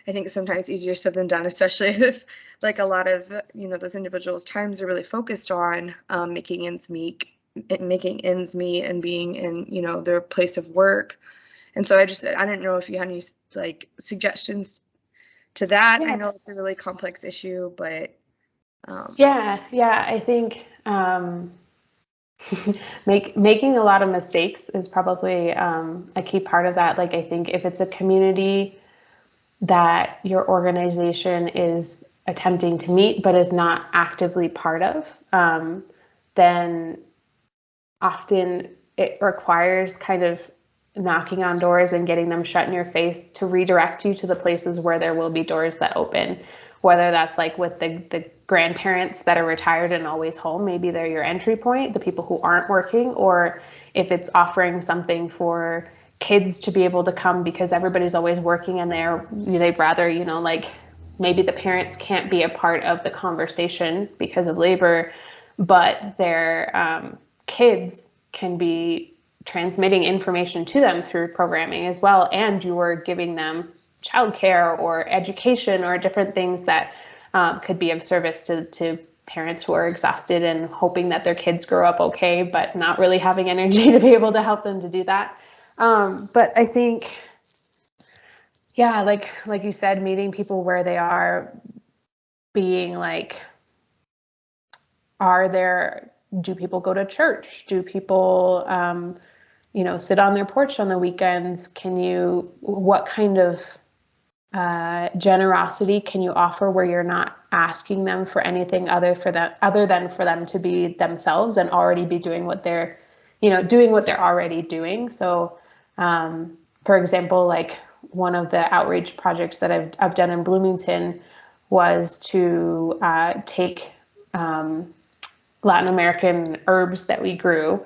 I think sometimes easier said than done, especially if like a lot of, those individuals' times are really focused on making ends meet and being in, their place of work. And so I didn't know if you had any like suggestions to that. I know it's a really complex issue, but I think making a lot of mistakes is probably a key part of that. Like, I think if it's a community that your organization is attempting to meet but is not actively part of, then often it requires kind of knocking on doors and getting them shut in your face to redirect you to the places where there will be doors that open, whether that's like with the grandparents that are retired and always home, maybe they're your entry point, the people who aren't working, or if it's offering something for kids to be able to come because everybody's always working and they'd rather, like maybe the parents can't be a part of the conversation because of labor, but their kids can be transmitting information to them through programming as well, and you are giving them childcare or education or different things that could be of service to parents who are exhausted and hoping that their kids grow up okay, but not really having energy to be able to help them to do that. But I think, like you said, meeting people where they are, being like, do people go to church? Do people, sit on their porch on the weekends? What kind of generosity can you offer where you're not asking them for anything other than for them to be themselves and already be doing what they're already doing? So, for example, like one of the outreach projects that I've done in Bloomington was to take Latin American herbs that we grew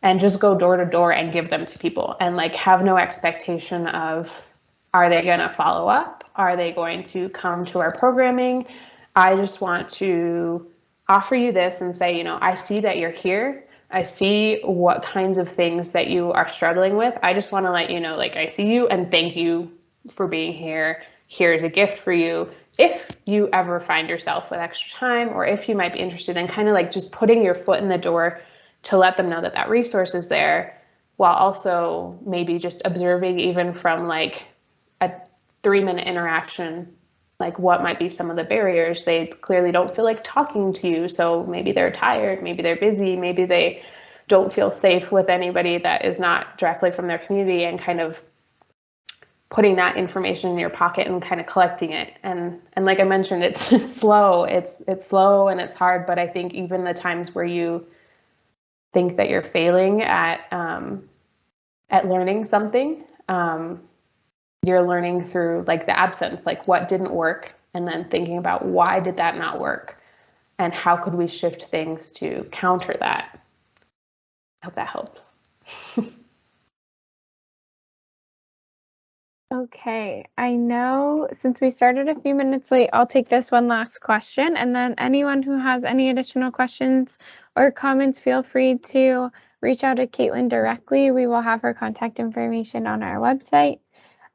and just go door to door and give them to people and like have no expectation of, are they going to follow up? Are they going to come to our programming? I just want to offer you this and say, I see that you're here. I see what kinds of things that you are struggling with. I just want to let you know, like, I see you and thank you for being here. Here's a gift for you. If you ever find yourself with extra time, or if you might be interested in kind of like just putting your foot in the door to let them know that that resource is there, while also maybe just observing even from like a 3-minute interaction, like what might be some of the barriers. They clearly don't feel like talking to you. So maybe they're tired, maybe they're busy, maybe they don't feel safe with anybody that is not directly from their community, and kind of putting that information in your pocket and kind of collecting it. And like I mentioned, it's slow. It's slow and it's hard, but I think even the times where you think that you're failing at learning something, you're learning through like the absence, like what didn't work, and then thinking about why did that not work and how could we shift things to counter that. I hope that helps. Okay, I know since we started a few minutes late, I'll take this one last question, and then anyone who has any additional questions or comments, feel free to reach out to Caitlin directly. We will have her contact information on our website.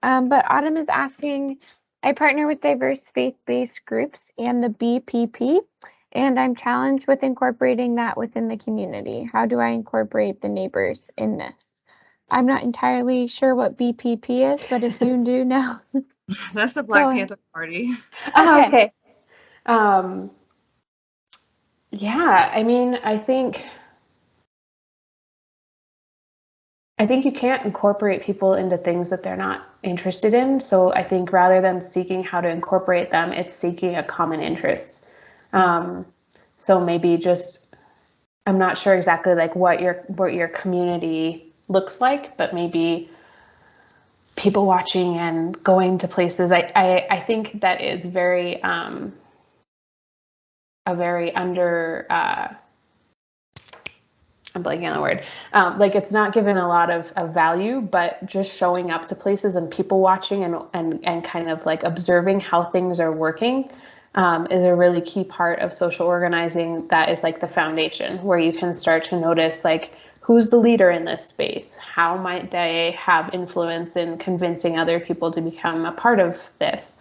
But Autumn is asking, I partner with diverse faith-based groups and the BPP, and I'm challenged with incorporating that within the community. How do I incorporate the neighbors in this? I'm not entirely sure what BPP is, but if you do know. That's the Black Panther Party. Oh, okay. Yeah, I mean, I think you can't incorporate people into things that they're not interested in. So I think rather than seeking how to incorporate them, it's seeking a common interest. So maybe just, I'm not sure exactly like what your community looks like, but maybe people watching and going to places. I think that is very a very under I'm blanking on the word. Like it's not given a lot of value, but just showing up to places and people watching and kind of like observing how things are working is a really key part of social organizing. That is like the foundation where you can start to notice like who's the leader in this space? How might they have influence in convincing other people to become a part of this?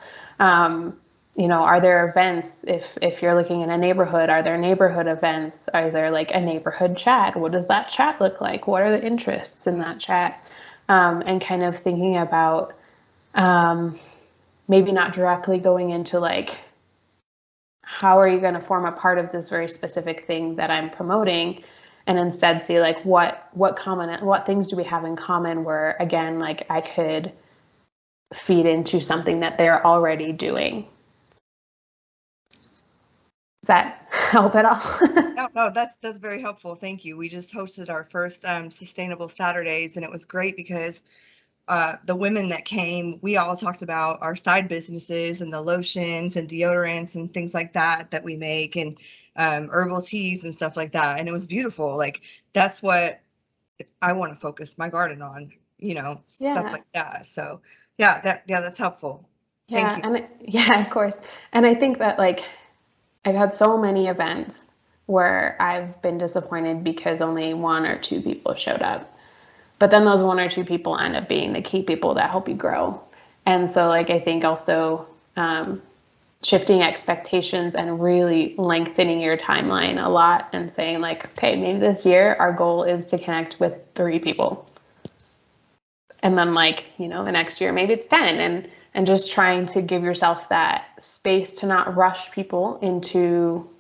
You know, are there events, if you're looking in a neighborhood, are there neighborhood events? Are there like a neighborhood chat? What does that chat look like? What are the interests in that chat? And kind of thinking about maybe not directly going into like, how are you going to form a part of this very specific thing that I'm promoting? And instead see like what things do we have in common where, again, like I could feed into something that they're already doing. Does that help at all? No, that's very helpful. Thank you. We just hosted our first Sustainable Saturdays, and it was great because the women that came, we all talked about our side businesses and the lotions and deodorants and things like that we make, and herbal teas and stuff like that. And it was beautiful. Like that's what I want to focus my garden on, you know, stuff like that. So yeah, that's helpful. Yeah, and yeah, of course. And I think that like I've had so many events where I've been disappointed because only 1 or 2 people showed up. But then those 1 or 2 people end up being the key people that help you grow. And so like I think also shifting expectations and really lengthening your timeline a lot and saying like, okay, maybe this year our goal is to connect with 3 people. And then like, you know, the next year maybe it's 10, and just trying to give yourself that space to not rush people into.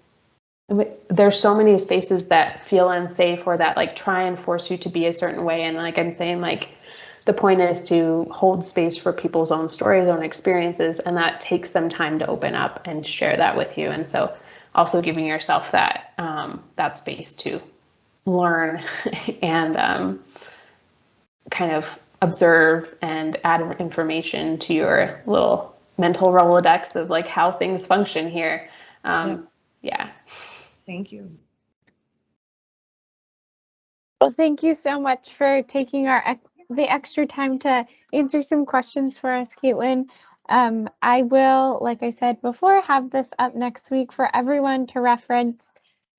There's so many spaces that feel unsafe or that like try and force you to be a certain way. And like I'm saying, like the point is to hold space for people's own stories, own experiences, and that takes them time to open up and share that with you. And so also giving yourself that that space to learn and kind of observe and add information to your little mental Rolodex of like how things function here. Yes. Yeah. Thank you. Well, thank you so much for taking the extra time to answer some questions for us, Caitlin. I will, like I said before, have this up next week for everyone to reference.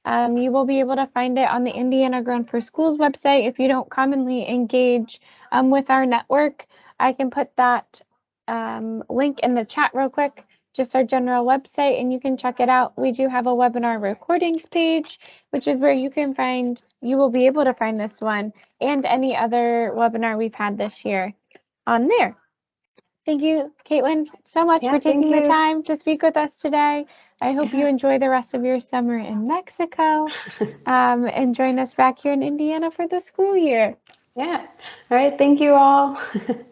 You will be able to find it on the Indiana Grown for Schools website. If you don't commonly engage with our network, I can put that link in the chat real quick, just our general website, and you can check it out. We do have a webinar recordings page, which is where you will be able to find this one and any other webinar we've had this year on there. Thank you, Caitlin, so much for taking the time to speak with us today. I hope you enjoy the rest of your summer in Mexico and join us back here in Indiana for the school year. Yeah. All right. Thank you all. Have